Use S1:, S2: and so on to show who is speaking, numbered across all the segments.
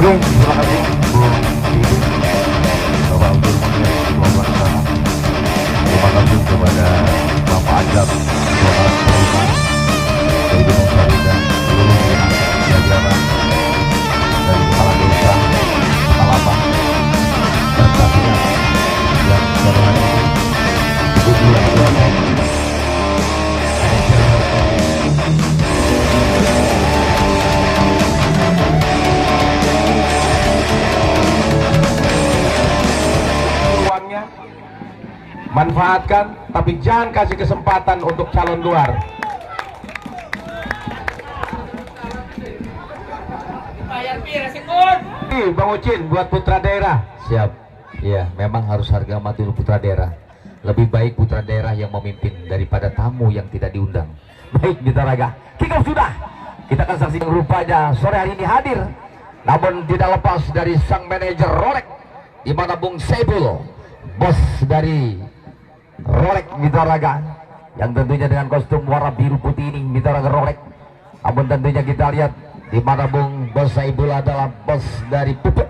S1: Oke, terima kasih Bu Ibu Bapak untuk kelompok sana. Terima kasih kepada Bapak Ajab, Bapak Terima dari Gunung Sari dan seluruh jajaran dari kepala desa, kepala bank, serta pihak yang sore hari ini ikut dilakukan. Manfaatkan, tapi jangan kasih kesempatan untuk calon luar. Bang Ucin buat putra daerah.
S2: Siap. Iya, memang harus harga mati dulu putra daerah. Lebih baik putra daerah yang memimpin daripada tamu yang tidak diundang.
S1: Baik, Mitra Raga. Kick off sudah. Kita akan saksikan rupanya sore hari ini hadir. Namun tidak lepas dari sang manajer Rolex, di mana Bung Saibul, bos dari Rolex Mitra Raga, yang tentunya dengan kostum warna biru putih ini Mitra Raga Rolex. Namun tentunya kita lihat di mana Bung Bos Saibul adalah bos dari Pupuk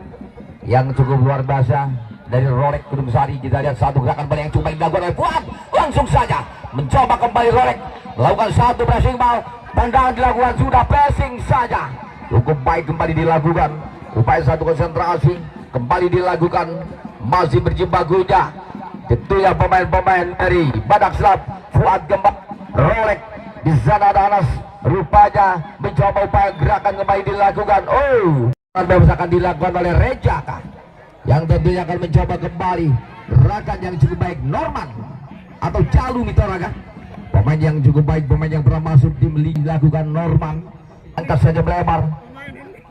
S1: yang cukup luar biasa dari Rolex Gunung Sari. Kita lihat satu gerakan balik yang coba dilakukan oleh Fuad, langsung saja mencoba kembali Rolex melakukan satu pressing ball. Tendangan dilakukan sudah, pressing saja cukup baik kembali dilakukan. Upaya satu konsentrasi kembali dilakukan, masih berjibakunya tentunya pemain-pemain dari Badak Selap. Fuad kembali Rolex, di sana ada Anas, rupanya mencoba upaya gerakan kembali dilakukan. Bebas akan dilakukan oleh Rejaka, yang tentunya akan mencoba kembali gerakan yang cukup baik. Norman atau Calu Mitra Raga, pemain yang cukup baik, pemain yang pernah masuk tim dilakukan Norman, angkat saja melebar.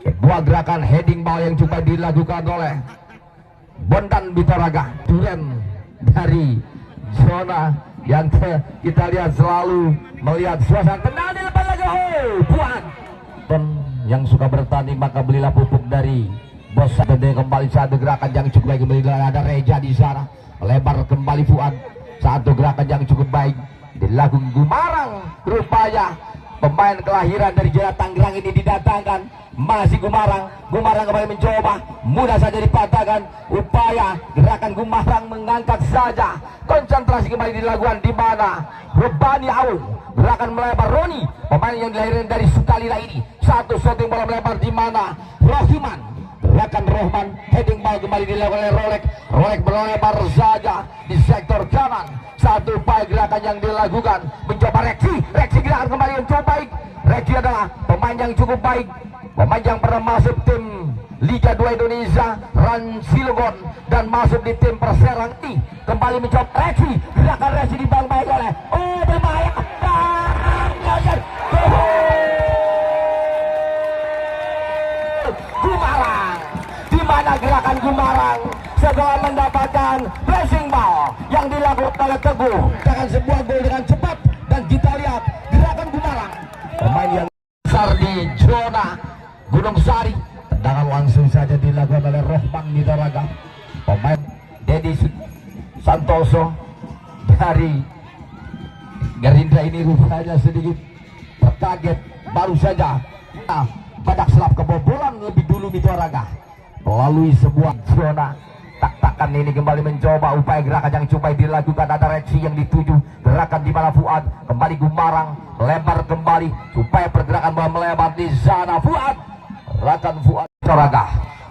S1: Sebuah gerakan heading ball yang coba dilakukan oleh Bondan Mitra Raga. Duren dari zona yang kita lihat selalu melihat suasana tenang di depan lagi. Buat yang suka bertanding maka belilah pupuk dari bos. Dan kembali satu gerakan yang cukup baik kembali. Ada Reja di sana melebar kembali Fuad, satu gerakan yang cukup baik dilakukan Gumarang. Rupanya pemain kelahiran dari Jawa Tangerang ini didatangkan, masih Gumarang kembali mencoba, mudah saja dipatahkan. Upaya gerakan Gumarang mengangkat saja, konsentrasi kembali dilakukan di mana Rebani Aul, gerakan melebar Roni, pemain yang dilahirkan dari Sukalila ini, satu shooting bola melebar di mana Rohiman, gerakan Rohman, heading ball kembali dilakukan oleh Rolex melebar saja di sektor kanan. Satu upaya gerakan yang dilakukan, mencoba Reksi gerakan kembali yang cukup baik. Reksi adalah pemain yang cukup baik, pemain yang pernah masuk tim Liga 2 Indonesia, Ran Silgon, dan masuk di tim Perserang ini. Kembali mencoba Reksi, gerakan Reksi dibang baik oleh berbahaya. Gumarang, di mana gerakan Gumarang setelah mendapatkan pressing ball yang dilakukan oleh Teguh dengan sebuah gol dengan cepat. Dan kita lihat gerakan Gumarang, pemain yang besar di zona Gunung Sari, tendangan langsung saja dilakukan oleh Rohman Mitra Raga. Pemain Dedi Santoso dari Gerindra ini rupanya sedikit terkaget, baru saja Badak Selap kebobolan lebih dulu Mitra Raga melalui sebuah zona. Tak-takan ini kembali mencoba upaya gerakan yang coba dilakukan. Ada Reksi yang dituju, gerakan di mana Fuad, kembali Gumarang lebar kembali supaya pergerakan bola melebar di sana. Fuad, gerakan Fuad Raga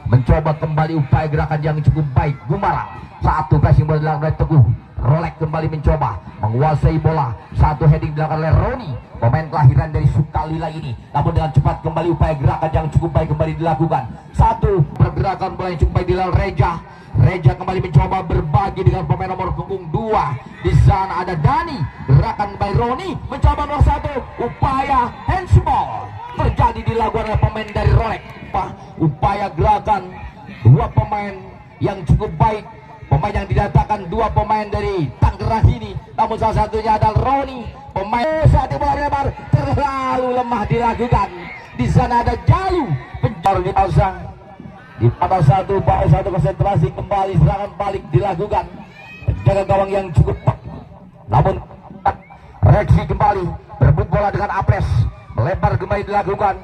S1: mencoba kembali upaya gerakan yang cukup baik. Gumarang, satu pressing bola dilakukan oleh Teguh. Rolex kembali mencoba menguasai bola, satu heading dilakukan oleh Roni, pemain kelahiran dari Sukalila ini. Namun dengan cepat kembali upaya gerakan yang cukup baik kembali dilakukan. Satu pergerakan bola yang cukup baik dilakukan Reja kembali mencoba berbagi dengan pemain nomor punggung 2. Di sana ada Dani, gerakan by Roni mencoba nomor 1, upaya handsball terjadi dilakukan oleh pemain dari Rolex. Upaya gerakan dua pemain yang cukup baik, pemain yang didatangkan dua pemain dari Tangerang ini, namun salah satunya adalah Roni, pemain saat bola lebar terlalu lemah dilakukan. Di sana ada Jalu, penjara di pasang. Di pada satu konsentrasi kembali, serangan balik dilakukan, penjaga gawang yang cukup namun Reksi kembali berebut bola dengan Apres, melebar kembali dilakukan.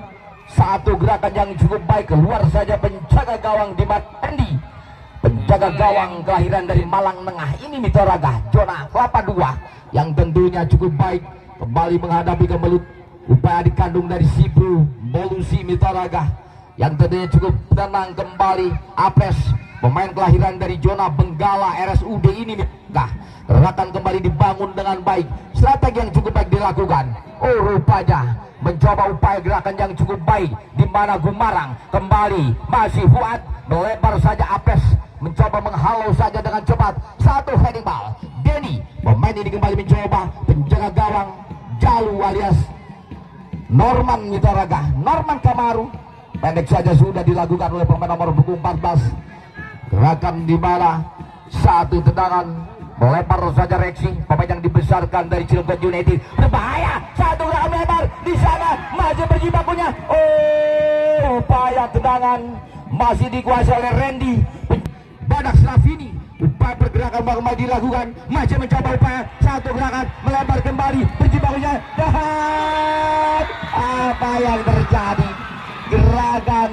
S1: Satu gerakan yang cukup baik, keluar saja penjaga gawang di Mandi. Penjaga gawang kelahiran dari Malang Tengah ini Mitoraga, Jona Kelapa 2 yang tentunya cukup baik. Kembali menghadapi Kemelut, upaya dikandung dari Sibu Bolusi Mitoraga yang tentunya cukup tenang. Kembali Apes, pemain kelahiran dari Jona Benggala RSUD ini Mitoraga. Gerakan kembali dibangun dengan baik, strategi yang cukup baik dilakukan. Oh, rupanya mencoba upaya gerakan yang cukup baik di mana Gumarang kembali masih Fuad melebar saja. Apes mencoba menghalau saja dengan cepat. Satu heading ball. Denny, pemain ini kembali mencoba. Penjaga gawang Jalu alias Norman Mitoraga, Norman Kamaru, pendek saja sudah dilakukan oleh pemain nomor punggung 14. Gerakan di mana satu tendangan melebar saja Reksi, pemain yang dibesarkan dari Cilegon United. Berbahaya, satu gerakan melebar di sana masih berjibakunya. Oh, upaya tendangan masih dikuasai oleh Randy Badak Slavini. Upaya pergerakan kembali dilakukan, masih mencoba upaya satu gerakan melebar kembali berjibakunya. Dahat, apa yang terjadi? Gerakan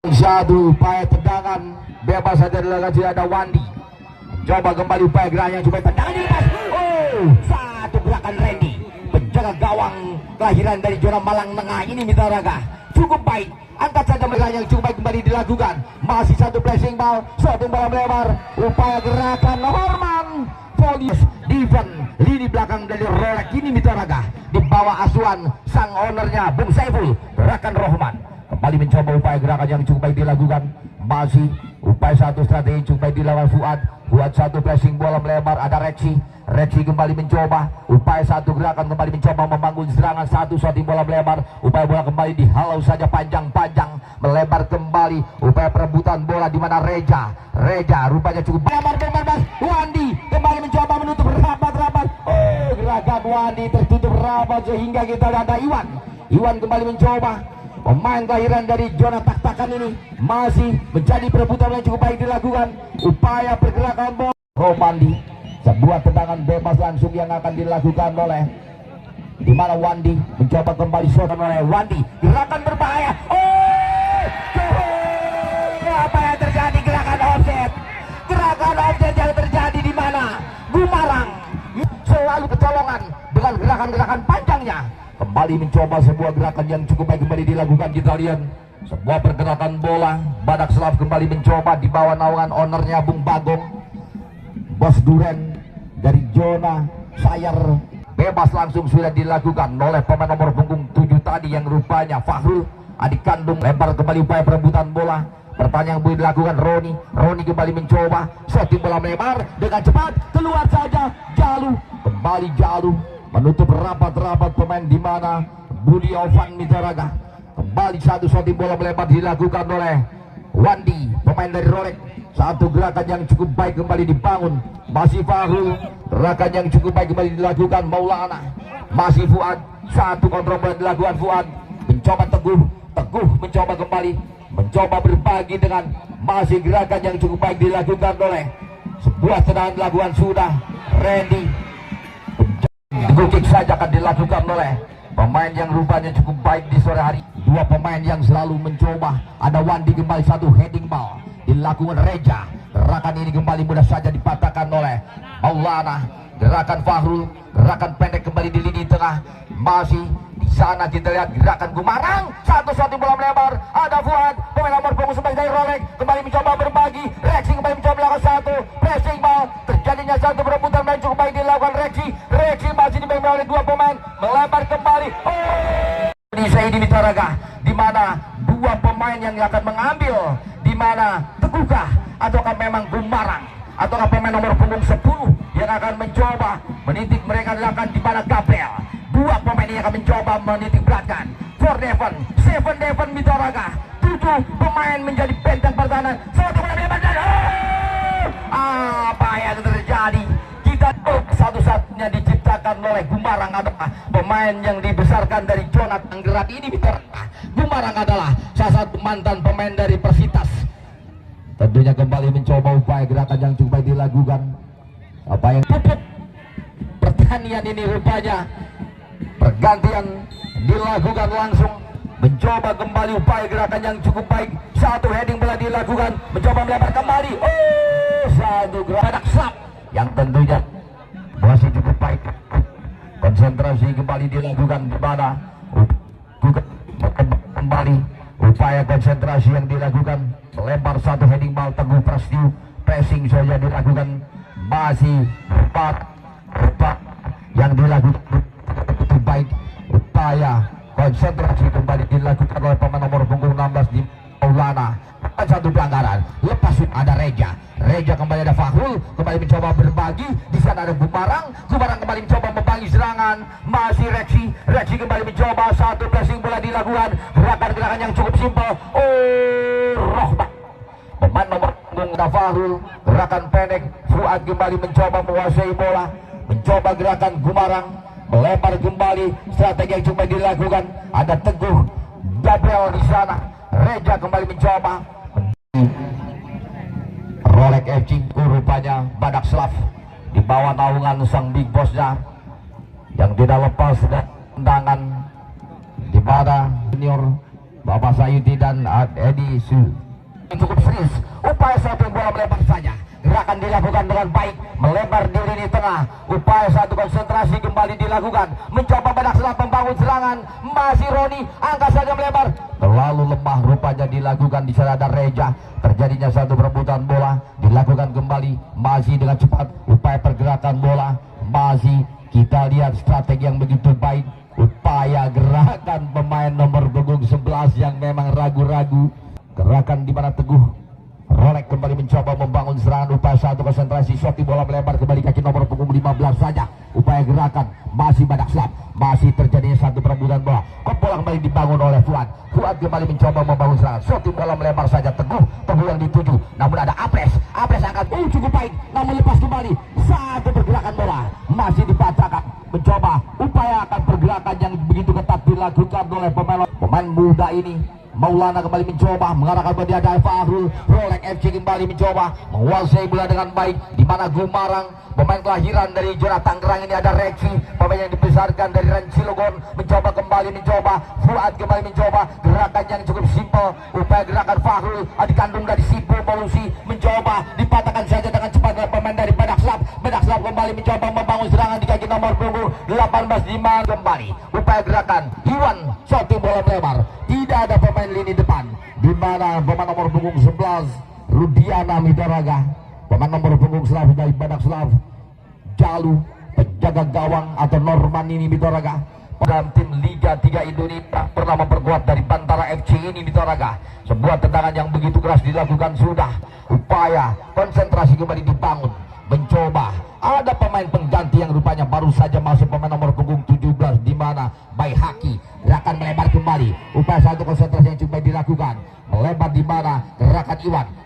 S1: satu upaya tendangan bebas saja dilakukan. Tidak ada Wandi. Coba kembali upaya gerakan yang coba tendangan dilepas. Oh, satu gerakan Randy, penjaga gawang kelahiran dari zona Malang Tengah ini Mitoraga, cukup baik. Angkat saja gerakan yang cukup baik kembali dilakukan. Masih satu pressing ball, satu bola melebar. Upaya gerakan Norman Folius defense lini belakang dari Rolek ini Mitoraga di bawah asuhan sang ownernya Bung Saiful. Gerakan Rohman kembali mencoba upaya gerakan yang cukup baik dilakukan. Masih upaya satu strategi cukup baik dilakukan Fuad satu pressing bola melebar. Ada Reksi kembali mencoba upaya satu gerakan kembali mencoba membangun serangan. Satu shooting bola melebar, upaya bola kembali dihalau saja panjang melebar kembali. Upaya perebutan bola di mana Reja rupanya cukup melebar. Wandi kembali mencoba menutup rapat. Oh, gerakan Wandi tertutup rapat sehingga kita ada Iwan kembali mencoba. Pemain kelahiran dari zona tak-takan ini masih menjadi perebutan yang cukup baik dilakukan. Upaya pergerakan bola Romandi, sebuah tendangan bebas langsung yang akan dilakukan oleh di mana Wandi mencoba kembali shot oleh Wandi. Gerakan berbahaya. Oh, apa yang terjadi? Gerakan offset yang terjadi di mana Gumarang selalu kecolongan dengan gerakan-gerakan panjangnya. Kembali mencoba sebuah gerakan yang cukup baik kembali dilakukan. Kita lihat sebuah pergerakan bola. Badak Slav kembali mencoba di bawah naungan ownernya Bung Bagong, Bos Duren dari zona Sayar. Bebas langsung sudah dilakukan oleh pemain nomor punggung 7 tadi yang rupanya Fahrul adik kandung. Lebar kembali upaya perebutan bola. Pertanyaan yang boleh dilakukan Roni kembali mencoba shooting bola melebar dengan cepat keluar saja. Kembali Jalu menutup rapat pemain di mana Budi Ovan Mitoraga. Kembali satu shooting bola melebar dilakukan oleh Wandi, pemain dari Rolek. Satu gerakan yang cukup baik kembali dibangun. Masih Fahrul, gerakan yang cukup baik kembali dilakukan Maulana. Masih Fuad, satu kontrol bola dilakukan Fuad. Mencoba Teguh mencoba kembali, mencoba berbagi dengan masih gerakan yang cukup baik dilakukan oleh sebuah tendangan dilakukan sudah Randy. Gokik saja akan dilakukan oleh pemain yang rupanya cukup baik di sore hari. Dua pemain yang selalu mencoba. Ada Wandi kembali satu heading ball dilakukan Reja. Gerakan ini kembali mudah saja dipatahkan oleh Maulana. Gerakan Fahrul, gerakan pendek kembali di lini tengah. Masih di sana kita lihat gerakan Gumarang. Satu shot bola melebar. Ada Fuad, pemain nomor punggung 11 dari Rolek, kembali mencoba berbagi. Reksi kembali mencoba melakukan satu pressing ball. Terjadinya satu perebutan main cukup baik dilakukan Reksi masih dipegang oleh dua pemain. Melebar kembali. Di Saidi Mitoraga, di mana dua pemain yang akan mengambil, di mana Tegukah ataukah memang Gumarang ataukah pemain nomor punggung 10 yang akan mencoba menitik mereka dilakukan di mana Gabriel. Dua pemain ini akan mencoba menitik beratkan. 7 Devon Mitoraga. 7 pemain menjadi benteng pertahanan. Satu bola melebar dan apa yang terjadi? Kita satu-satunya diciptakan oleh Gumarang adalah pemain yang dibesarkan dari zona Tanggerang ini Mitoraga. Gumarang adalah salah satu mantan pemain dari Persitas. Tentunya kembali mencoba upaya gerakan yang cukup baik dilakukan. Apa yang tutup pertanian ini rupanya pergantian dilakukan langsung mencoba kembali upaya gerakan yang cukup baik. Satu heading bola dilakukan, mencoba melebar kembali. Oh, satu gerakan slap yang tentunya masih cukup baik. Konsentrasi kembali dilakukan di mana kembali upaya konsentrasi yang dilakukan, melempar satu heading ball. Teguh Prasetyo pressing saja dilakukan, masih empat yang dilakukan itu baik. Upaya konsentrasi kembali dilakukan oleh pemain nomor punggung 16 di Maulana. Satu pelanggaran, lepas ada Reja kembali, ada Fahrul kembali mencoba berbagi. Di sana ada Gumarang kembali mencoba membangi serangan, masih Reksi kembali mencoba, satu pressing bola dilakukan, gerakan yang cukup simpel. Oh, Rohbah pemain nomor punggung Fahrul, gerakan pendek. Fuad kembali mencoba menguasai bola, mencoba gerakan Gumarang melempar kembali, strategi yang coba dilakukan. Ada Teguh Gabriel di sana, Reja kembali mencoba. Rolek FC rupanya Badak Slav di bawah naungan sang big bossnya yang tidak lepas dan tendangan di mana senior Bapak Sayuti dan Edi Su. Cukup serius, upaya satu bola melempar saja, gerakan dilakukan dengan baik, melebar di lini tengah. Upaya satu konsentrasi kembali dilakukan, mencoba Badak Slav membangun serangan, masih Roni angkat saja melebar, terlalu lemah rupanya dilakukan. Di sana ada Reja, terjadinya satu perebutan bola dilakukan kembali, masih dengan cepat upaya pergerakan bola, masih kita lihat strategi yang begitu baik. Upaya gerakan pemain nomor punggung 11 yang memang ragu-ragu, gerakan di mana Teguh Rolek kembali mencoba membangun serangan. Upaya satu konsentrasi, shoti bola melebar kembali kaki nomor punggung 15 saja. Upaya gerakan masih Badak Slav, masih terjadinya satu perebutan bola. Bola kembali dibangun oleh Fuad kembali mencoba membangun serangan, shoti bola melebar saja. Teguh yang dituju, namun ada Apres angkat, cukup baik, namun lepas kembali. Satu pergerakan bola masih dipatahkan, mencoba upaya akan pergerakan yang begitu ketat dilakukan oleh pemain muda ini. Maulana kembali mencoba mengarahkan bola, ada Fahrul. Rolek FC kembali mencoba menguasai bola dengan baik, di mana Gumarang pemain kelahiran dari Jora Tangerang ini, ada Reksi pemain yang dibesarkan dari Rancilogon mencoba Fuad kembali mencoba gerakan yang cukup simpel. Upaya gerakan Fahrul dikandung dari Sipu Polusi, mencoba dipatahkan saja dengan cepat oleh pemain dari Badak Slav kembali mencoba membangun serangan di kaki nomor punggung 18 di mana kembali upaya gerakan Iwan, shoti bola melebar, tidak ada pemain lini depan, di mana pemain nomor punggung 11 Rudiana Midaraga, pemain nomor punggung Slav dari Badak Slav, Jalu penjaga gawang atau Norman ini Midaraga. Dalam tim Liga 3 Indonesia pernah memperkuat dari Bantara FC ini Midaraga. Sebuah tendangan yang begitu keras dilakukan sudah. Upaya konsentrasi kembali dibangun, mencoba ada pemain pengganti yang rupanya baru saja masuk, pemain nomor punggung 17 di mana Baihaki. Gerakan melebar kembali, upaya satu konsentrasi yang coba dilakukan, melebar di mana gerakan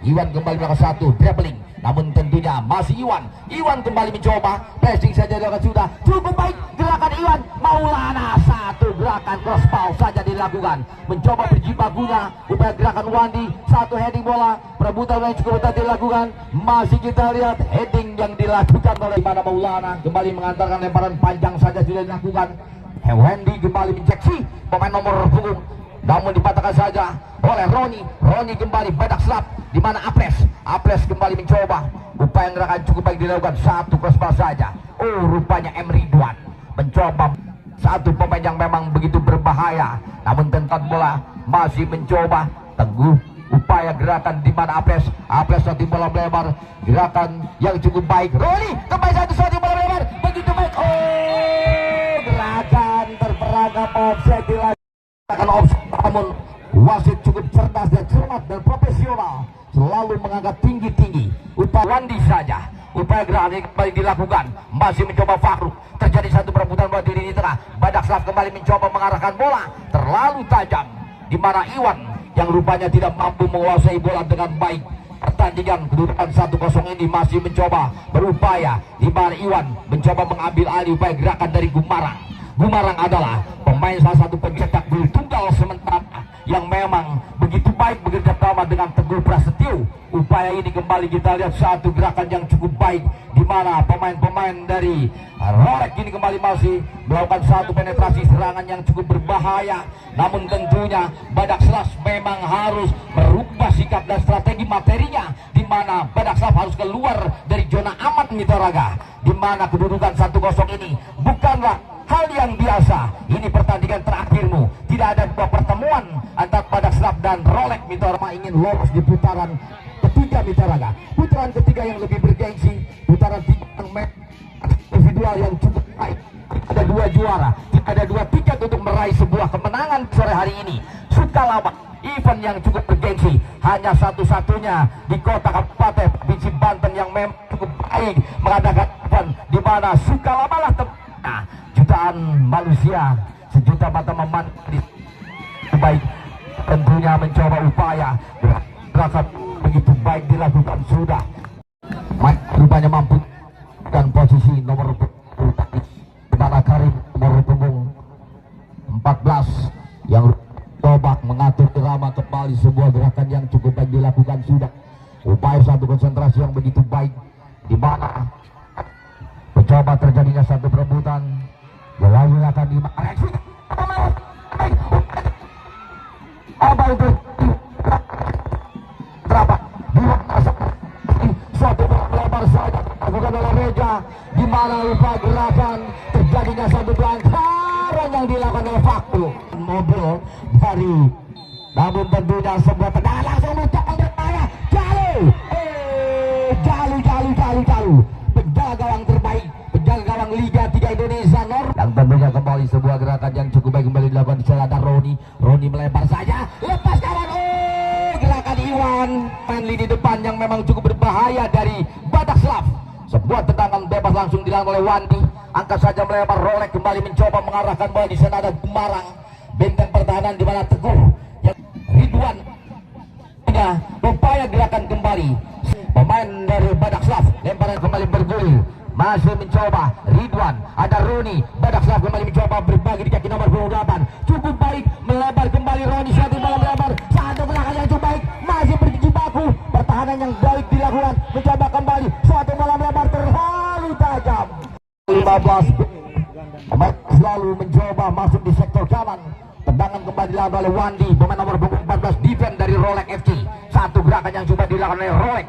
S1: Iwan kembali melakukan satu dribbling, namun tentunya masih Iwan kembali mencoba pressing saja dilakukan, sudah cukup baik gerakan Iwan. Maulana satu gerakan crossbow saja dilakukan, mencoba berjibakunya upaya gerakan Wandi, satu heading bola, perebutan yang cukup ketat dilakukan, masih kita lihat heading yang dilakukan oleh mana Maulana kembali mengantarkan lemparan panjang saja sudah dilakukan. Wendy kembali menceksi pemain nomor punggung, namun dipatahkan saja oleh Roni kembali Badak Slav, di mana Apres kembali mencoba upaya gerakan cukup baik dilakukan, satu crossbar saja. Oh, rupanya M. Ridwan mencoba satu pemain yang memang begitu berbahaya, namun tentang bola masih mencoba Teguh upaya gerakan di mana Apres shoti bola melebar, gerakan yang cukup baik. Roni kembali satu shoti bola melebar begitu baik. Oh, gerakan terperangkap offset dilakukan offset, namun wasit cukup cerdas dan cermat dan profesional, selalu mengangkat tinggi upaya Wandi saja. Upaya gerakan kembali dilakukan, masih mencoba Fahrul, terjadi satu perebutan bola di lini tengah. Badak Slav kembali mencoba mengarahkan bola, terlalu tajam, di mana Iwan yang rupanya tidak mampu menguasai bola dengan baik. Pertandingan kedudukan 1-0 ini masih mencoba berupaya, di mana Iwan mencoba mengambil alih upaya gerakan dari Gumarang adalah pemain salah satu pencetak gol tunggal sementara yang memang begitu baik bekerja sama dengan Teguh Prasetyo. Upaya ini kembali kita lihat satu gerakan yang cukup baik, di mana pemain-pemain dari Rolek ini kembali masih melakukan satu penetrasi serangan yang cukup berbahaya. Namun tentunya Badak Selas memang harus merubah sikap dan strategi materinya, di mana Badak Selas harus keluar dari zona aman Mitra Raga, di mana kedudukan 1-0 ini bukanlah hal yang biasa. Ini pertandingan terakhirmu, tidak ada dua pertemuan antara Badak Selas dan Rolek Mitra Raga ingin lolos di putaran ketiga Mitra Raga. Putaran ketiga yang lebih bergengsi, putaran tiga individual yang cukup baik. Ada dua juara, ada dua tiket untuk meraih sebuah kemenangan sore hari ini. Sukalama, event yang cukup bergengsi, hanya satu-satunya di kota Kabupaten Provinsi Banten yang memang cukup baik mengadakan event, di mana Sukalama lah tempatnya. Jutaan manusia, sejuta mata memandang baik, tentunya mencoba upaya gerakan begitu baik dilakukan sudah. Rupanya mampu dan posisi nomor Bana Karim nomor punggung 14 yang coba mengatur irama kembali sebuah gerakan yang cukup baik dilakukan sudah. Upaya satu konsentrasi yang begitu baik, di mana mencoba terjadinya satu perebutan yang lalu akan berapa suatu lebar saja bukan oleh Reja, di mana upaya gerakan terjadinya satu pelanggaran yang dilakukan oleh Faktu mobil dari, namun tentunya sebuah tendangan langsung mencapai berbahaya. Jalu penjaga gawang terbaik, penjaga gawang Liga 3 Indonesia Nor, yang tentunya kembali sebuah gerakan yang cukup baik kembali dilakukan di sana. Roni melebar saja, lepas kawan. Gerakan Iwan main lini depan yang memang cukup berbahaya dari Badak Selas. Sebuah tendangan bebas langsung dilakukan oleh Wandi, angkat saja melebar. Rolek kembali mencoba mengarahkan bola, di sana ada Gumarang, benteng pertahanan di mana Teguh yang Ridwan punya upaya gerakan kembali. Pemain dari Badak Selas lemparan kembali bergulir, masih mencoba Ridwan, ada Roni. Badak Selas kembali mencoba berbagi di kaki nomor 28, cukup baik melebar kembali. Roni satu bola melebar, satu belakang yang cukup baik, masih berjibaku, pertahanan yang baik dilakukan, mencoba kembali suatu bola melebar terlalu tajam. 15 pemain selalu mencoba masuk di sektor kanan. Tendangan kembali dilakukan oleh Wandi, pemain nomor 14 defense dari Rolek FC. Satu gerakan yang coba dilakukan oleh Rolek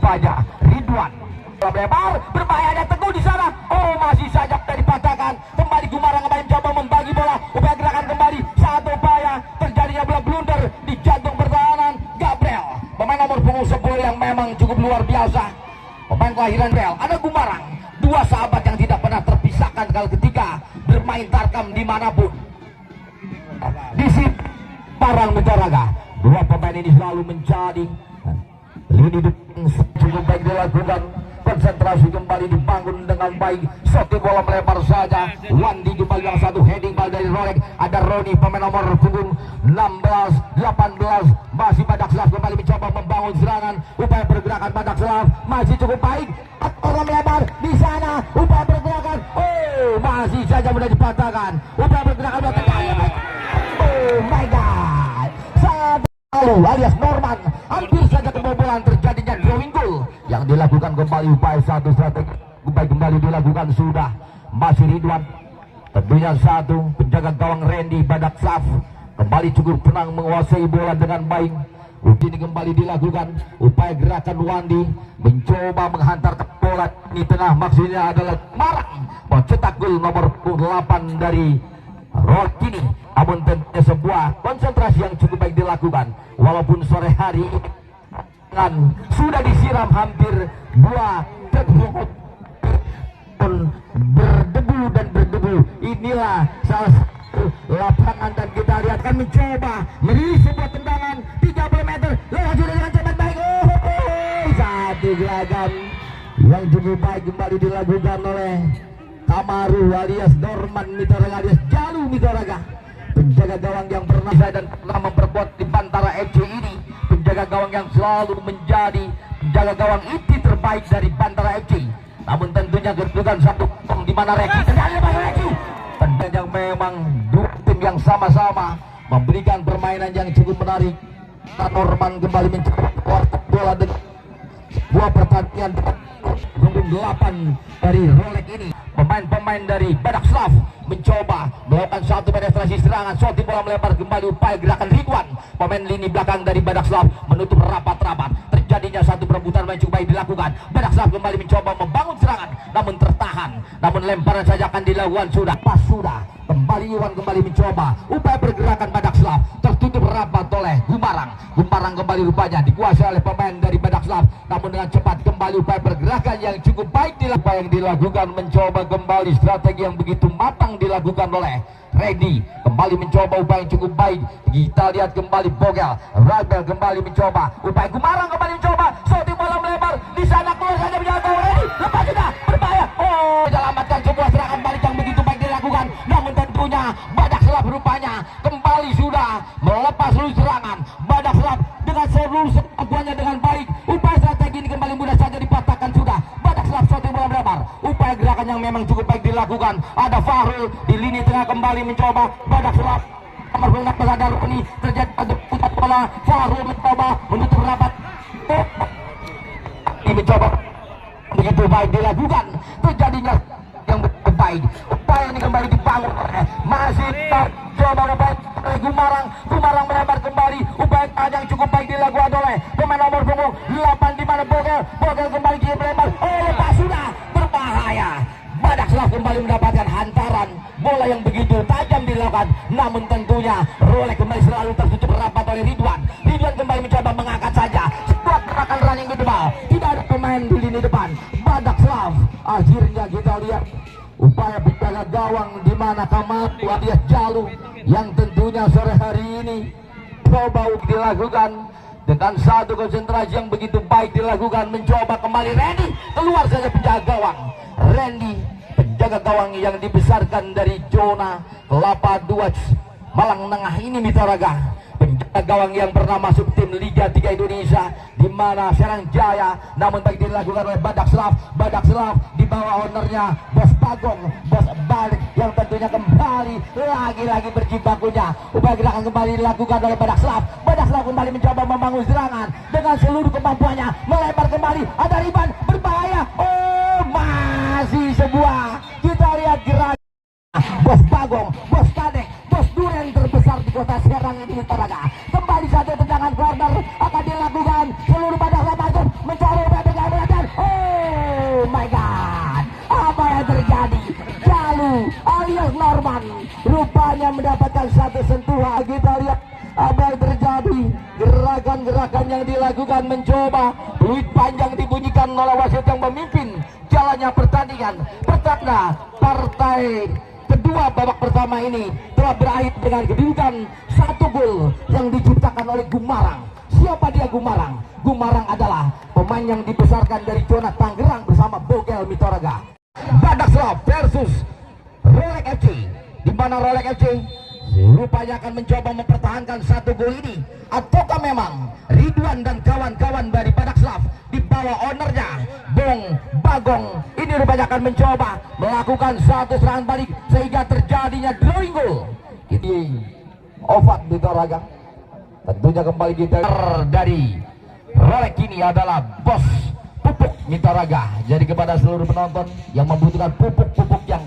S1: saja. Ridwan lebar berbahaya, ada Teguh di sana. Oh, masih saja dari patahkan. Kembali Gumarang kembali mencoba membagi bola, upaya gerakan kembali, satu upaya terjadinya bola blunder di jantung pertahanan. Gabriel, pemain nomor punggung 10 yang memang cukup luar biasa, pemain kelahiran Bel. Ada Gumarang, dua sahabat yang tidak pernah terpisahkan kalau ketika bermain tarkam dimanapun. Di sini Parang Mitra Raga, dua pemain ini selalu menjadi lini depan cukup baik dilakukan. Konsentrasi kembali dibangun dengan baik, satu bola melebar saja. Wandi kembali yang satu heading ball dari Rolek, ada Roni pemain nomor punggung 16, 18, masih Badak Selas kembali mencoba membangun serangan. Upaya pergerakan Badak Selas masih cukup baik, orang melebar di sana, upaya pergerakan, oh masih saja mudah dipatahkan. Upaya pergerakan oh my god, lalu alias Norman hampir saja kebobolan, terjadinya drawing goal yang dilakukan kembali. Upaya satu strategi kembali dilakukan sudah. Masih Ridwan, tentunya satu penjaga gawang Randy Badak Selas kembali cukup tenang menguasai bola dengan baik. Ini kembali dilakukan upaya gerakan Wandi mencoba menghantar bola di tengah, maksudnya adalah Marang mencetak gol nomor 8 dari Rolek ini. Namun tentunya sebuah konsentrasi yang cukup baik dilakukan, walaupun sore hari sudah disiram hampir 2 truk berdebu. Inilah salah satu lapangan dan kita lihat kan mencoba merilis sebuah tendangan 30 meter lewat juga dengan cepat baik. Satu gerakan yang cukup baik kembali dilakukan oleh Kamaru alias Norman Mitra Raga alias Jalu Mitra Raga, penjaga gawang yang pernah dan pernah memperbuat di Bantara FC ini, penjaga gawang yang selalu menjadi penjaga gawang inti terbaik dari Bantara FC. Namun tentunya kedudukan satu di mana Reki tentunya yang memang dua tim yang sama-sama memberikan permainan yang cukup menarik. Norman kembali mencoba bola dengan sebuah pertandingan punggung 8 dari Rolek ini. Pemain-pemain dari Badak Slav mencoba melakukan satu penetrasi serangan, shooting bola melebar kembali, upaya gerakan Ridwan. Pemain lini belakang dari Badak Slav menutup rapat-rapat. Terjadinya satu perebutan yang cukup baik dilakukan. Badak Slav kembali mencoba membangun serangan, namun tertahan. Namun lemparan saja akan dilakukan sudah. Pas sudah. Kembali Iwan kembali mencoba upaya pergerakan Badak Slav, tertutup rapat oleh Gumarang. Gumarang kembali rupanya dikuasai oleh pemain dari Badak Slav, namun dengan cepat kembali upaya pergerakan yang cukup baik dilakukan, mencoba kembali strategi yang begitu matang dilakukan oleh Randy. Kembali mencoba upaya yang cukup baik. Kita lihat kembali Bogel, Rabel kembali mencoba upaya, Gumarang kembali mencoba shooting bola melebar di sana, keluar saja menjaga Randy, lepas sudah berbahaya. Oh, menyelamatkan sebuah serangan balik yang begitu baik dilakukan, namun tentunya Badak Slav rupanya kembali sudah melepas seluruh serangan. Badak Slav dengan seluruh kemampuannya dengan baik, upaya strategi ini kembali mudah saja dipatahkan sudah. Badak Slav shooting bola melebar, upaya gerakan yang memang cukup baik dilakukan. Ada Fahrul di lini tengah kembali mencoba. Badak Slav nomor 16 ada Roni, terjadi ada putar bola. Fahrul mencoba menutup rapat, ini mencoba begitu baik dilakukan. Terjadinya yang begitu baik, upaya ini kembali dibangun, masih coba upaya Gumarang. Gumarang melebar kembali, upaya yang cukup baik dilakukan oleh pemain nomor punggung 8 di mana Bogel kembali dia melebar. Oh, lepas sudah berbahaya. Badak Slav kembali mendapatkan hantaran bola yang begitu tajam dilakukan, namun tentunya Rolek kembali selalu tertutup rapat oleh Ridwan. Ridwan kembali mencoba mengangkat saja sebuah gerakan running di depan, tidak ada pemain di lini depan. Badak Slav akhirnya kita lihat upaya penjaga gawang di mana Kamatu alias Jalu yang tentunya sore hari ini coba dilakukan dengan satu konsentrasi yang begitu baik dilakukan, mencoba kembali Randy, keluar saja penjaga gawang. Randy penjaga gawang yang dibesarkan dari Jona Kelapa 2 Malang Tengah ini Mitaraga, penjaga gawang yang pernah masuk tim Liga 3 Indonesia di mana Serang Jaya, namun baik dilakukan oleh Badak Slav. Badak Slav di bawah ownernya Bos Bagong, Bos Balik yang tentunya kembali lagi-lagi berjibakunya. Upaya gerakan kembali dilakukan oleh Badak Slav. Badak Slav kembali mencoba membangun serangan dengan seluruh kemampuannya, melebar kembali, ada Riban berbahaya. Oh, masih sebuah, kita lihat gerakan Bos Bagong, Bos Kadek, Bos Duren terbesar di kota Serang ini Mitaraga. Kembali satu tendangan corner akan dilakukan, seluruh Badak Slav masuk mencari dan oh my god, apa yang terjadi? Jalu alias Norman rupanya mendapatkan satu sentuhan. Kita lihat apa yang terjadi, gerakan-gerakan yang dilakukan, mencoba fluid panjang dibunyikan oleh wasit yang memimpin jalannya pertandingan. Pertanda partai kedua babak pertama ini telah berakhir dengan kedudukan 1 gol yang diciptakan oleh Gumarang. Siapa dia Gumarang? Gumarang adalah pemain yang dibesarkan dari Jona Tangerang bersama Bogel Mitaraga. Badak Slav versus Rolek FC, di mana Rolek FC rupanya akan mencoba mempertahankan 1 gol ini, ataukah memang Ridwan dan kawan-kawan dari Badak Slav di bawah ownernya Bong Bagong ini rupanya akan mencoba melakukan satu serangan balik sehingga terjadinya drawing goal. Ini Ovat Mitaraga. Tentunya kembali kita dari Rolek ini adalah Bos Pupuk Mitaraga. Jadi kepada seluruh penonton yang membutuhkan pupuk-pupuk yang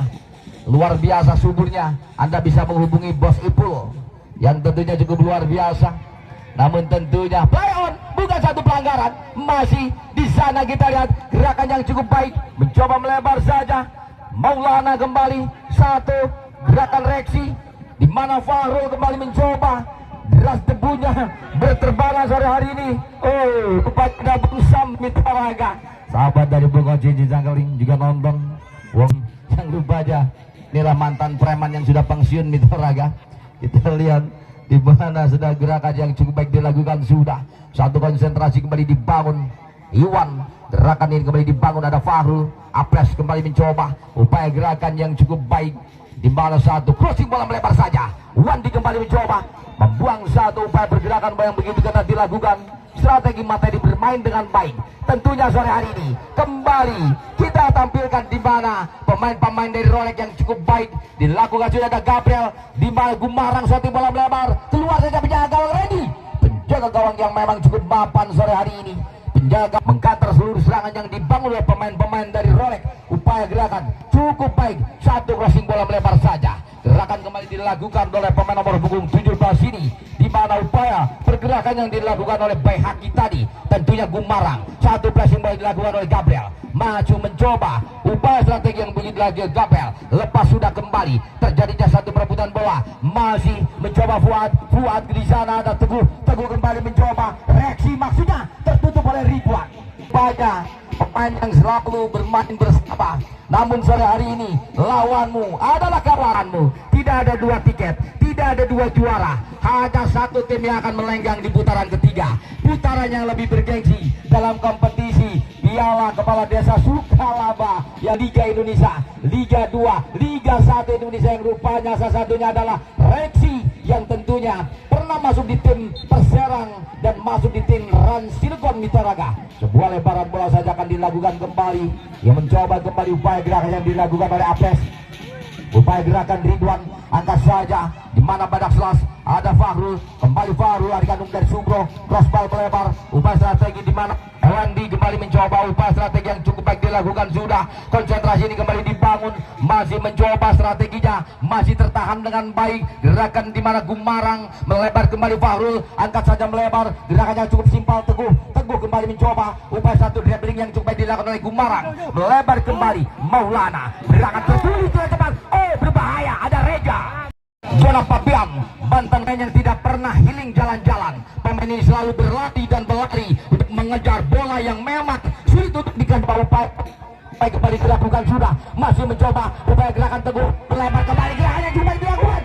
S1: luar biasa suburnya, Anda bisa menghubungi Bos Ipul yang tentunya cukup luar biasa. Namun tentunya play on, bukan satu pelanggaran. Masih di sana kita lihat gerakan yang cukup baik, mencoba melebar saja. Maulana kembali satu gerakan reaksi, di mana Fahrul kembali mencoba deras debunya berterbangan sore hari ini. Oh, kepada Bung Sam Mitaraga, sahabat dari Bung Cincin Sangkeling juga nonton. Wong yang lupa aja, inilah mantan preman yang sudah pensiun Mitaraga. Kita lihat di mana sudah gerakan yang cukup baik dilakukan, sudah satu konsentrasi kembali dibangun. Iwan, gerakan ini kembali dibangun, ada Fahrul. Apres kembali mencoba upaya gerakan yang cukup baik, di mana satu crossing bola melebar saja. Wandi kembali mencoba membuang satu upaya pergerakan yang begitu ketat dilakukan. Strategi materi bermain dengan baik. Tentunya sore hari ini kembali kita tampilkan di mana pemain-pemain dari Rolek yang cukup baik dilakukan. Sudah ada Gabriel, di mana Gumarang shooting bola melebar, keluar saja penjaga gawang Randy. Penjaga penjaga gawang yang memang cukup mapan sore hari ini. Penjaga mengkantar seluruh serangan yang dibangun oleh pemain-pemain dari Rolex. Upaya gerakan cukup baik, satu crossing bola melebar saja. Gerakan kembali dilakukan oleh pemain nomor punggung 17 ini, di mana upaya pergerakan yang dilakukan oleh Baihaki tadi tentunya Gumarang. Satu pressing bola dilakukan oleh Gabriel, maju mencoba upaya strategi yang begitu lagi Gabriel, lepas sudah kembali terjadinya satu perebutan bola, masih mencoba Fuad di sana ada Teguh kembali mencoba reaksi, maksudnya tertutup oleh Ridwan. Banyak pemain yang selalu bermain bersama, namun sore hari ini lawanmu adalah kawanmu. Tidak ada dua tiket, tidak ada dua juara, hanya satu tim yang akan melenggang di putaran ketiga, putaran yang lebih bergengsi dalam kompetisi Piala Kepala Desa Sukalaba yang Liga Indonesia, Liga 2, Liga 1 Indonesia, yang rupanya salah satunya adalah Reksi yang tentunya pernah masuk di tim Perserang dan masuk di tim Ransilkon Mitaraga. Sebuah lebaran bola saja akan dilakukan kembali, yang mencoba kembali upaya gerakan yang dilakukan oleh Apes. Upaya gerakan Ridwan angkat saja, di mana Badak Selas ada Fahrul, kembali Fahrul dari kandung dari Subro, crossball melebar. Upaya strategi di mana Wandi kembali mencoba upaya strategi yang cukup baik dilakukan, sudah konsentrasi ini kembali dibangun, masih mencoba strateginya, masih tertahan dengan baik. Gerakan di mana Gumarang melebar kembali, Fahrul angkat saja melebar, gerakannya cukup simpel. Teguh kembali mencoba upaya satu dribbling yang cukup baik dilakukan oleh Gumarang, melebar kembali Maulana, gerakan tertulis dengan cepat, berbahaya, ada Reja. Zona Pabian, Banten yang tidak pernah healing jalan-jalan. Pemain ini selalu berlari dan berlari untuk mengejar bola yang memang sulit untuk diganti. Upaya kembali dilakukan, sudah masih mencoba upaya gerakan Teguh melebar kembali, gerakannya juga dilakukan.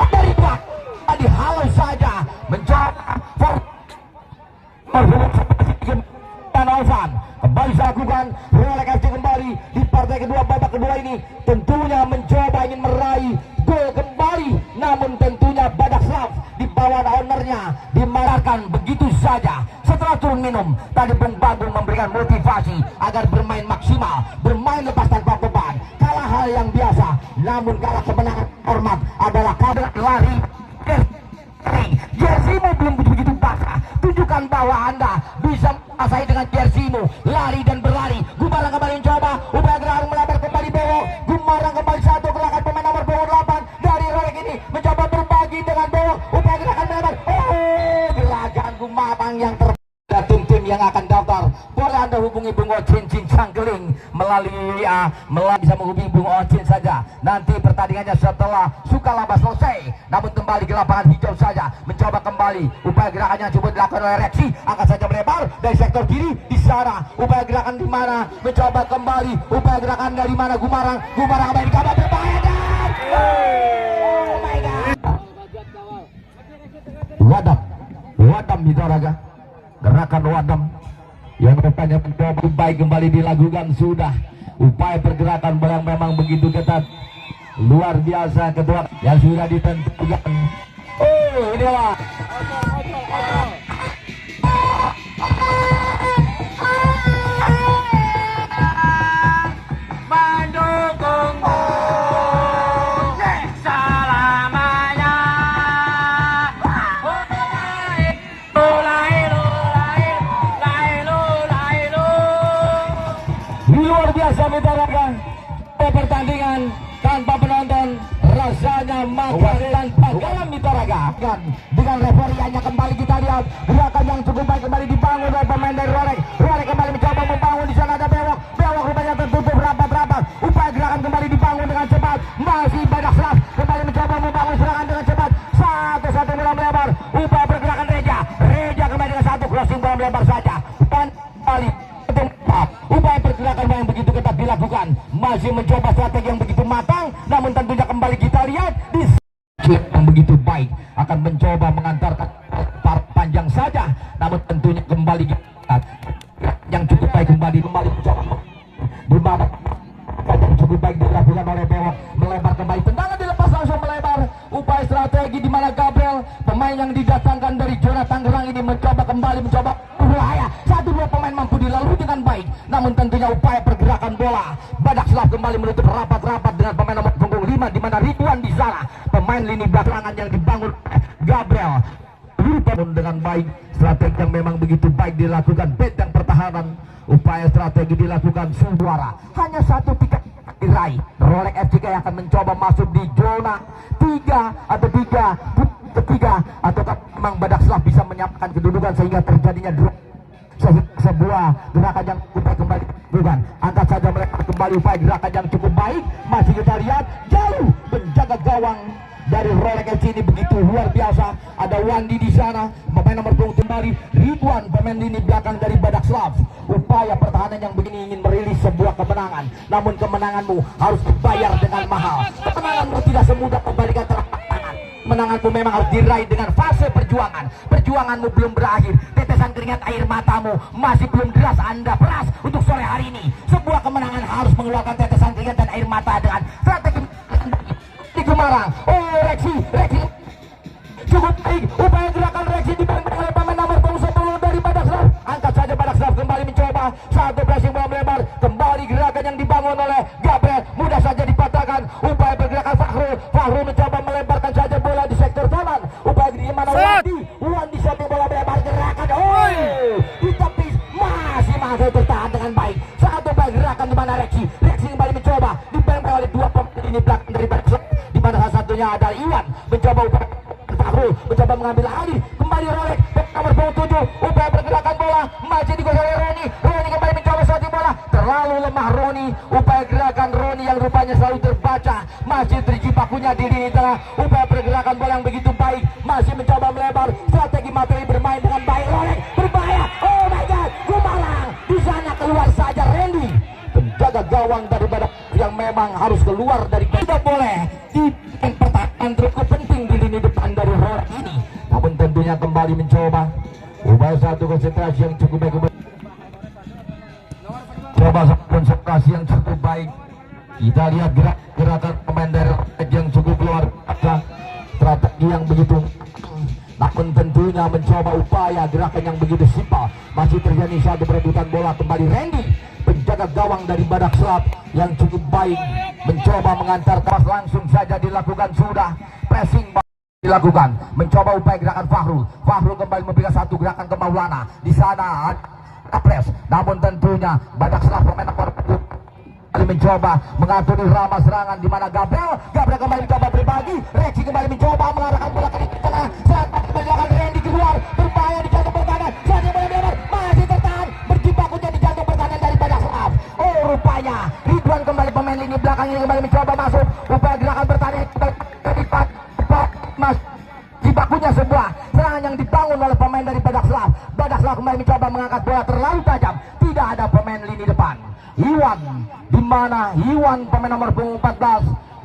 S1: Dari bak dihalau saja, mencoba kembali dilakukan Rolex FC kembali di partai kedua, babak kedua ini tentunya mencoba ingin meraih gol kembali, namun tentunya Badak Slav di bawah ownernya dimarahkan begitu saja. Setelah turun minum tadi, Bung Bandung memberikan motivasi agar bermain maksimal, bermain lepas tanpa beban. Kalah hal yang biasa, namun kalah kemenangan hormat adalah kabar lari. Jersimu belum begitu basah, tunjukkan bahwa Anda bisa menguasai dengan jersimu, lari dan berlari. Gumarang kembali mencoba upaya gerakan melebar kembali Bowo. Gumarang kembali satu gerakan pemain nomor 8 dari Rolex ini mencoba berbagi dengan Bowo, upaya gerakan melebar. Gerakan Gumarang yang tim-tim yang akan daftar boleh Anda hubungi Bung Ocin Cangkeling melalui bisa menghubungi Bung Ocin saja. Nanti pertandingannya setelah Sukalaba selesai, namun kembali ke lapangan hijau saja, mencoba kembali upaya gerakannya coba dilakukan oleh Reksi, angkat saja melebar dari sektor kiri di sana. Upaya gerakan di mana mencoba kembali upaya gerakan dari mana Gumarang kembali di kabar berbahaya dan Wadam Mitaraga. Gerakan Wadam yang rupanya mencoba baik kembali dilakukan, sudah upaya pergerakan yang memang begitu ketat, luar biasa kedua yang sudah ditentukan. Inilah Mitaraga. Pertandingan tanpa penonton rasanya makan tanpa garam Mitaraga. Dengan referee hanya kembali kita lihat gerakan yang cukup baik kembali dibangun oleh pemain dari Rolex. Rolex kembali mencoba membangun, di sana ada Bewok rupanya tertutup rapat. Upaya gerakan kembali dibangun dengan cepat, masih Badak Selas kembali mencoba membangun serangan dengan cepat, satu bola melebar. Upaya pergerakan Reja kembali dengan satu crossing bola melebar saja, dan kembali upaya pergerakan yang begitu ketat dilakukan, masih mencoba strategi yang begitu matang, namun tentunya kembali kita lihat di yang begitu baik akan mencoba mengantarkan panjang saja, namun tentunya kembali kita yang cukup baik kembali mencoba berbabak yang cukup baik dilakukan oleh Bewok, melebar kembali, tendangan dilepas langsung melebar. Upaya strategi di mana Gabriel, pemain yang didatangkan dari zona Tangerang ini mencoba berbahaya. Satu dua pemain mampu dilalui dengan baik, namun tentunya upaya pergerakan bola Badak Selas kembali menutup rapat dengan pemain nomor punggung 5 di mana Ridwan di sana. pemain lini belakang yang dibangun Gabriel dengan baik. Strategi yang memang begitu baik dilakukan benteng pertahanan, upaya strategi dilakukan suara. Hanya satu tiket diraih. Rolex FCK akan mencoba masuk di zona 3 atau 3 ketiga, atau memang Badak Slap bisa menyiapkan kedudukan sehingga terjadinya drop. Sebuah gerakan yang upaya kembali bukan angkat saja mereka kembali, upaya gerakan yang cukup baik. Masih kita lihat jauh menjaga gawang dari Rolex FC ini begitu luar biasa. Ada Wandi di sana, pemain nomor 20 kembali. Ridwan, pemain lini belakang dari Badak Slap. Upaya pertahanan yang begini ingin merilis sebuah kemenangan, namun kemenanganmu harus dibayar dengan mahal. Kemenanganmu tidak semudah kembalikan telapak tangan. Kemenanganmu memang harus diraih dengan fase perjuangan. Perjuanganmu belum berakhir. Tetesan keringat air matamu masih belum deras Anda peras untuk sore hari ini. Sebuah kemenangan harus mengeluarkan tetesan keringat dan air mata dengan strategi di Gemarang. Oh, Reksi cukup baik. Upaya gerakan Reksi dibantu oleh pemain nomor 10 dari Badak Slap. Angkat saja Badak Slap kembali mencoba satu pressing bola melebar. Kembali gerakan yang dibangun oleh Gabriel mudah saja dipatahkan. Upaya pergerakan Fahrul mencoba melebarkan saja bola di sektor kanan. Upaya di mana Wandi shooting bola melebar gerakan. Oh, ditepis masih bertahan dengan baik. Satu upaya gerakan di mana Reksi kembali mencoba dipempel oleh dua pemain ini belakang dari Badak Slap, di mana salah satunya adalah Iwan mencoba upaya Fahrul mencoba mengambil alih. Kembali Rolex nomor 27 upaya pergerakan bola masih dikuasai oleh Roni kembali mencoba shooting bola. Terlalu lemah Roni. Upaya gerakan Roni yang rupanya selalu terbaca masih terjibakunya di lini tengah. Upaya pergerakan bola yang begitu baik masih mencoba melebar. Strategi materi bermain dengan baik. Rolex berbahaya. Oh my god, Gumalang di sana keluar saja. Randy penjaga gawang dari Badak yang memang harus keluar dari tidak boleh di pertahanan cukup penting di lini depan dari Rolex ini. Namun tentunya kembali mencoba upaya satu konsentrasi yang cukup baik. Coba konsentrasi yang cukup baik. Kita lihat gerakan pemain dari Rolex yang cukup luar biasa. Strategi yang begitu, namun tentunya mencoba upaya gerakan yang begitu simpel. Masih terjadi satu perebutan bola. Kembali Randy penjaga gawang dari Badak Slap yang cukup baik mencoba mengantar pas. Langsung saja dilakukan sudah pressing dilakukan, mencoba upaya gerakan Fahrul kembali memberikan satu gerakan ke Maulana di sana press. Namun tentunya Badak Slap pemain nomor mencoba mengatur irama serangan di mana Gabriel kembali mencoba berbagi. Reksi kembali mencoba mengarahkan bola ke tengah. Saat menjalankan Randy keluar berbahaya di jantung pertahanan. Saat yang boleh masih tertahan berjibakunya di jantung pertahanan dari Badak Slap. Oh rupanya Ridwan kembali pemain lini belakang ini kembali mencoba masuk. Upaya gerakan bertahan mas jibakunya sebuah serangan yang dibangun oleh pemain dari Badak Slap. Badak Slap kembali mencoba mengangkat bola terlalu tajam. Tidak ada pemain lini depan. Iwan di mana Iwan pemain nomor 14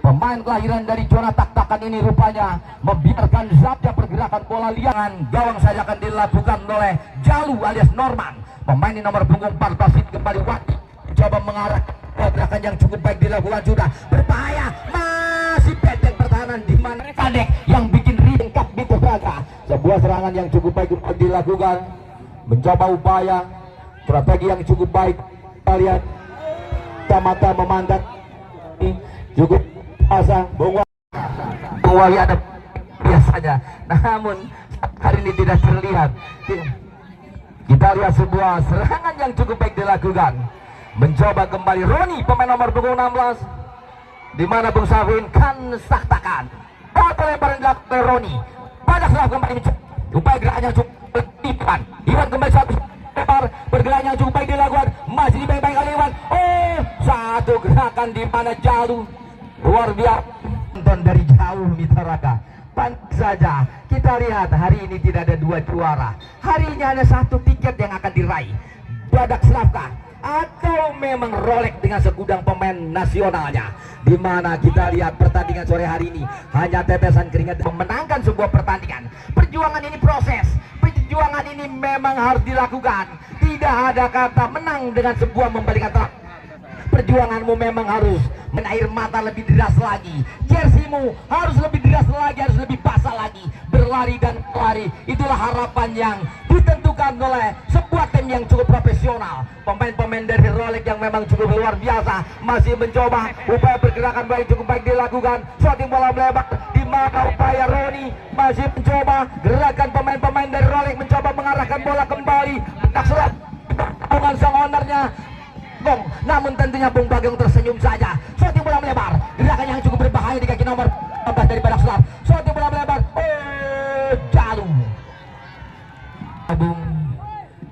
S1: pemain kelahiran dari zona tak-takan ini rupanya membiarkan saja pergerakan bola liangan. Gawang saja akan dilakukan oleh Jalu alias Norman. Pemain di nomor punggung 14 ini kembali Wati coba mengarah gerakan yang cukup baik dilakukan sudah berbahaya. Masih pendek pertahanan di mana Kadek yang bikin ringkap di Toraga. Sebuah serangan yang cukup baik dilakukan, mencoba upaya strategi yang cukup baik. Kita lihat mata memandang cukup pasang bahwa ada biasanya, namun hari ini tidak terlihat. Kita lihat sebuah serangan yang cukup baik dilakukan, mencoba kembali Roni pemain nomor punggung 16 di mana Bung Safin kan saktakan atau lemparan dilakukan Roni. Badak Slap kembali mencoba upaya gerakannya cukup tipan. Iwan kembali satu lempar pergerakan yang cukup baik dilakukan masih dibayang-bayang oleh Iwan. Oh satu gerakan di mana Jalu luar biasa. Nonton dari jauh Mitra Raka. Pantas saja kita lihat hari ini tidak ada dua juara. Hari ini hanya satu tiket yang akan diraih. Badak Slap atau memang Rolex dengan segudang pemain nasionalnya. Di mana kita lihat pertandingan sore hari ini hanya tetesan keringat memenangkan sebuah pertandingan. Perjuangan ini proses. Perjuangan ini memang harus dilakukan. Tidak ada kata menang dengan sebuah membalikan telak. Perjuanganmu memang harus menair mata lebih deras lagi. Jersimu harus lebih deras lagi, harus lebih basah lagi. Berlari dan lari, itulah harapan yang ditentukan oleh sebuah tim yang cukup profesional. Pemain-pemain dari Rolex yang memang cukup luar biasa masih mencoba upaya pergerakan baik cukup baik dilakukan. Shooting bola melebar di di mana upaya Roni masih mencoba gerakan pemain-pemain dari Rolek mencoba mengarahkan bola kembali. Tak serap dengan sang ownernya Bung, namun tentunya Bung Bagong tersenyum saja. Shot bola melebar, gerakan yang cukup berbahaya di kaki nomor 14 dari Badak Selap. Shot bola melebar, jauh. Bung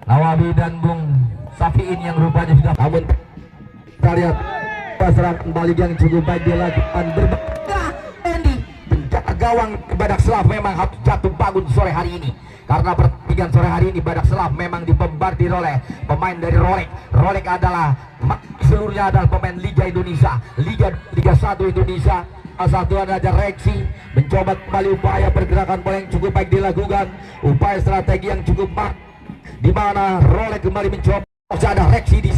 S1: Nawawi dan Bung Safiin yang rupanya sudah, namun kita lihat serangan kembali yang cukup baik dilakukan berbahaya. Andy penjaga gawang Badak Selap memang harus jatuh bangun sore hari ini, karena pertandingan sore hari ini Badak Selap memang dibombardir oleh pemain dari Rolek. Rolek adalah seluruhnya adalah pemain Liga Indonesia, Liga 1 Indonesia. Satu ada Reksi mencoba kembali upaya pergerakan bola yang cukup baik dilakukan, upaya strategi yang cukup baik di mana Rolek kembali mencoba. Ada Reksi di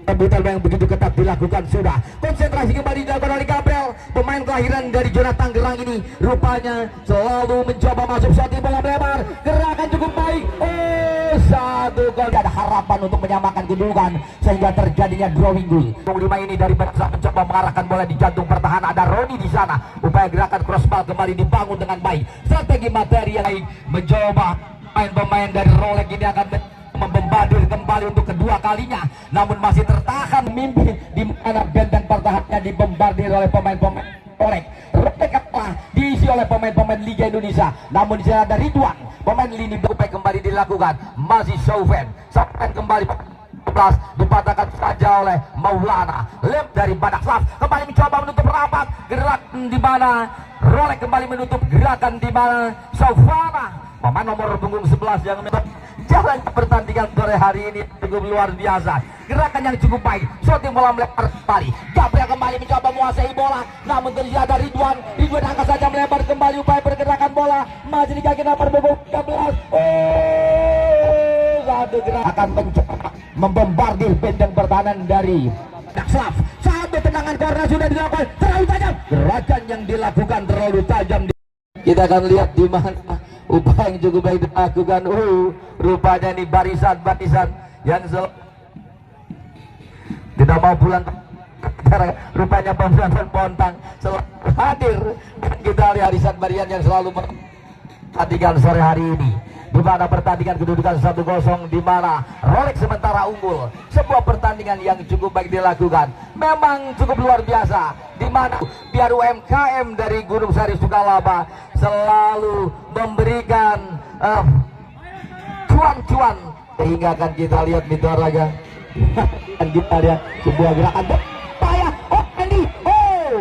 S1: rebutan yang begitu ketat dilakukan, sudah konsentrasi kembali dilakukan oleh Gabriel, pemain kelahiran dari zona Tangerang ini rupanya selalu mencoba masuk shot bola melebar, gerakan cukup baik. Satu gol, ada harapan untuk menyamakan kedudukan sehingga terjadinya drawing goal. Lima ini dari Badak Selap mencoba mengarahkan bola di jantung pertahanan, ada Roni di sana, upaya gerakan crossball kembali dibangun dengan baik, strategi materi yang baik, mencoba pemain-pemain dari Rolek ini akan membombardir kembali untuk kedua kalinya, namun masih tertahan mimpi di mana benteng pertahanannya dibombardir oleh pemain-pemain Rolek. Rolek diisi oleh pemain-pemain Liga Indonesia, namun di sini ada Ridwan, pemain lini belakang kembali dilakukan, masih Sofen kembali 11 dipatahkan saja oleh Maulana. Lem dari Badak Selap kembali mencoba menutup rapat, gerakan di mana Rolek kembali menutup gerakan di mana Sofana, pemain nomor punggung 11 yang jalan pertandingan sore hari ini cukup luar biasa, gerakan yang cukup baik, shooting bola melebar kembali. Gabriel kembali mencoba menguasai bola, namun terjadi Ridwan angkat saja melebar kembali, upaya pergerakan bola masih di kaki nomor 13. Satu gerakan akan mencoba membombardir benteng pertahanan dari Badak Selap. Satu tendangan karena sudah dilakukan terlalu tajam, gerakan yang dilakukan terlalu tajam. Kita akan lihat di mana upaya yang cukup baik dilakukan. Rupanya nih barisan yang tidak mau pulang. Rupanya pemberantasan Pontang selalu hadir. Kita lihat barisan yang selalu pertandingan sore hari ini, di mana pertandingan kedudukan 1-0, di mana Rolek sementara unggul. Sebuah pertandingan yang cukup baik dilakukan, memang cukup luar biasa, di mana biar UMKM dari Gunung Sari Sukalaba selalu memberikan cuan-cuan, sehingga akan kita lihat Mitra Raga dan kita lihat sebuah gerakan upaya Andy,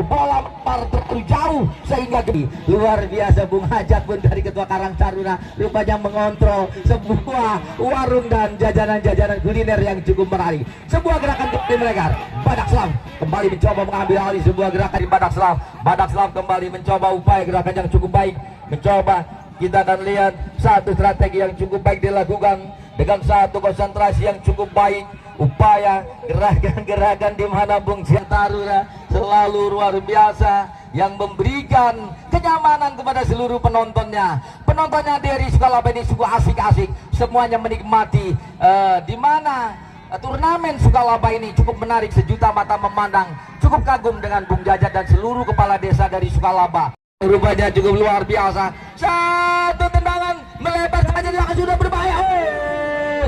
S1: bola terlalu jauh sehingga luar biasa. Bung Hajat pun dari Ketua Karang Taruna rupanya mengontrol sebuah warung dan jajanan-jajanan kuliner yang cukup menarik. Sebuah gerakan kembali mereka Badak Selap kembali mencoba mengambil alih sebuah gerakan di Badak Selap. Badak Selap kembali mencoba upaya gerakan yang cukup baik, mencoba. Kita akan lihat satu strategi yang cukup baik dilakukan dengan satu konsentrasi yang cukup baik, upaya gerakan-gerakan di mana Bung Taruna selalu luar biasa yang memberikan kenyamanan kepada seluruh penontonnya. Penontonnya dari Sukalaba ini sungguh asik-asik, semuanya menikmati di mana turnamen Sukalaba ini cukup menarik, sejuta mata memandang, cukup kagum dengan Bung Jajat dan seluruh kepala desa dari Sukalaba. Rupanya cukup luar biasa. Satu tendangan melebar saja dia sudah berbahaya.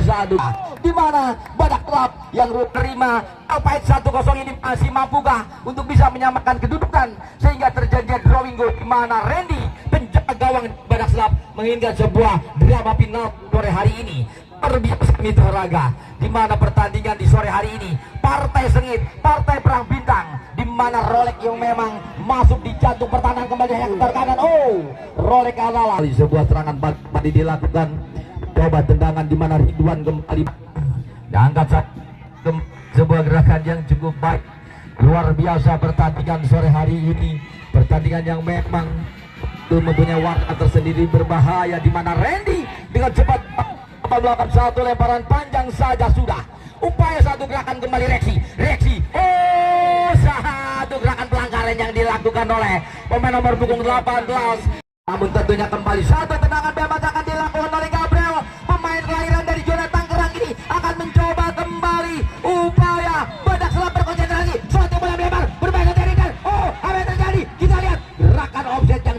S1: Satu di mana Badak Selap yang terima upaya 1-0 ini masih mampukah untuk bisa menyamakan kedudukan sehingga terjadi drawing goal, di mana Randy penjaga gawang Badak Selap menginginkan sebuah drama final sore hari ini. Terbiasa Mitra Raga, di mana pertandingan di sore hari ini partai sengit, partai perang bintang, di mana Rolek yang memang masuk di jantung pertahanan kembali yang kanan. Rolek adalah sebuah serangan tadi dilakukan, coba tendangan di mana Ridwan kembali diangkat sebuah gerakan yang cukup baik, luar biasa. Pertandingan sore hari ini pertandingan yang memang mempunyai warna tersendiri berbahaya, di mana Randy dengan cepat melakukan satu lemparan panjang saja sudah, upaya satu gerakan kembali Reksi, satu gerakan pelanggaran yang dilakukan oleh pemain nomor punggung 18. Namun tentunya kembali satu tendangan bebas akan dilakukan oleh Gabriel, pemain kelahiran dari zona Tangerang ini akan mencoba kembali upaya Badak Selap berkonsentrasi, suatu bola lebar bermain dari apa yang terjadi? Kita lihat gerakan offset yang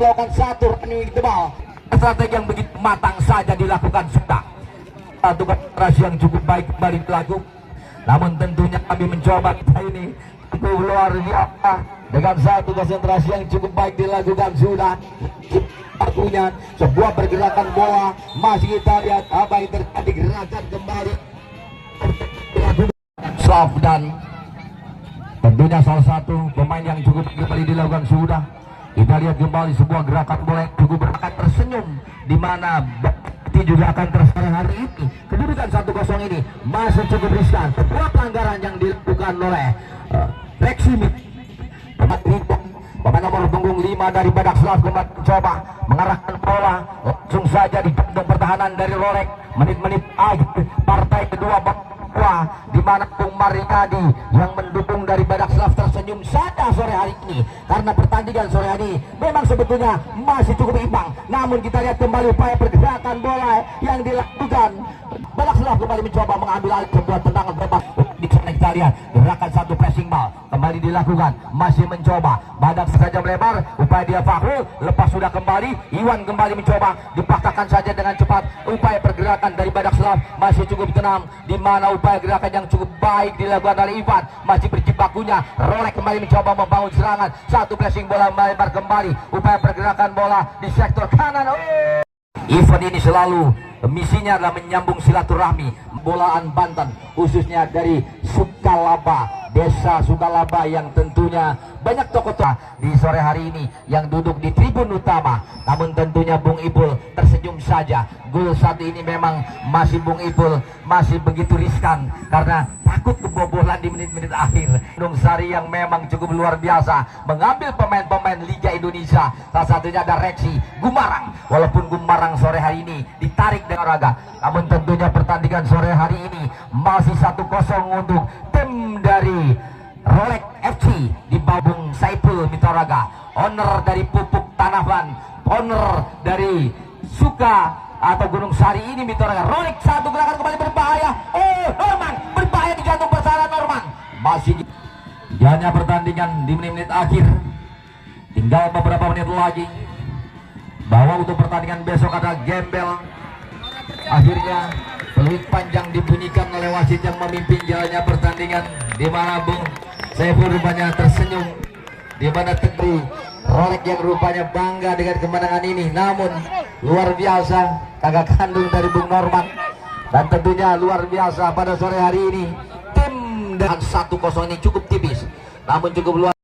S1: dilakukan satu running tebal. Strategi yang begitu matang saja dilakukan sudah. Satu konsentrasi yang cukup baik kembali dilakukan. Namun tentunya kami mencoba kita ini cukup luar biasa dengan satu konsentrasi yang cukup baik dilakukan sudah. Akunya sebuah pergerakan bola masih kita lihat apa yang terjadi, gerakan kembali soft, dan tentunya salah satu pemain yang cukup kembali dilakukan sudah. Kita lihat kembali sebuah gerakan bola yang cukup berakan tersenyum, di mana juga akan terserah hari ini. Kedudukan 1-0 ini masih cukup riskan. Sebuah pelanggaran yang dilakukan oleh Reximit. Pemain nomor punggung 5 dari Badak Slav kembali mencoba mengarahkan bola langsung saja di jantung pertahanan dari Rolek. Menit-menit akhir partai kedua di mana Bung Mariadi yang mendukung dari Badak Slav tersenyum saja sore hari ini, karena pertandingan sore hari ini memang sebetulnya masih cukup imbang. Namun kita lihat kembali upaya pergerakan bola yang dilakukan. Badak Slav kembali mencoba mengambil alih sebuah tendangan bebas. Di sana kita lihat gerakan satu pressing ball kembali dilakukan, masih mencoba Badak saja melebar, upaya dia Fahrul, lepas sudah kembali Iwan kembali mencoba, dipaksakan saja dengan cepat. Upaya pergerakan dari Badak Slav masih cukup tenang, di mana upaya gerakan yang cukup baik dilakukan dari Ivan, masih berjibakunya. Rolek kembali mencoba membangun serangan, satu pressing bola melebar kembali, upaya pergerakan bola di sektor kanan. Ivan ini selalu misinya adalah menyambung silaturahmi bolaan Banten, khususnya dari Sukalaba, desa Sukalaba yang tentunya banyak tokoh di sore hari ini yang duduk di tribun utama. Namun tentunya Bung Ipul tersenyum saja. Gol saat ini memang masih Bung Ipul masih begitu riskan karena takut kebobolan di menit-menit akhir. Nung Sari yang memang cukup luar biasa mengambil pemain-pemain Liga Indonesia. Salah satunya ada Reksi Gumarang. Walaupun Gumarang sore hari ini ditarik dengan raga, namun tentunya pertandingan sore hari ini masih 1-0 untuk tim dari Rolek FC di Babung Saipul Mitoraga, owner dari Pupuk Tanaban, owner dari Suka atau Gunung Sari ini Mitoraga. Rolek satu gerakan kembali berbahaya. Oh, Norman berbahaya di jantung pertahanan Norman. Masih jalannya pertandingan di menit-menit akhir, tinggal beberapa menit lagi bahwa untuk pertandingan besok ada gembel. Akhirnya peluit panjang dibunyikan oleh wasit yang memimpin jalannya pertandingan, di mana Bung Saiful rupanya tersenyum, di mana tentu Rolek yang rupanya bangga dengan kemenangan ini. Namun luar biasa kakak kandung dari Bung Norman, dan tentunya luar biasa pada sore hari ini tim dengan 1-0 ini cukup tipis, namun cukup luar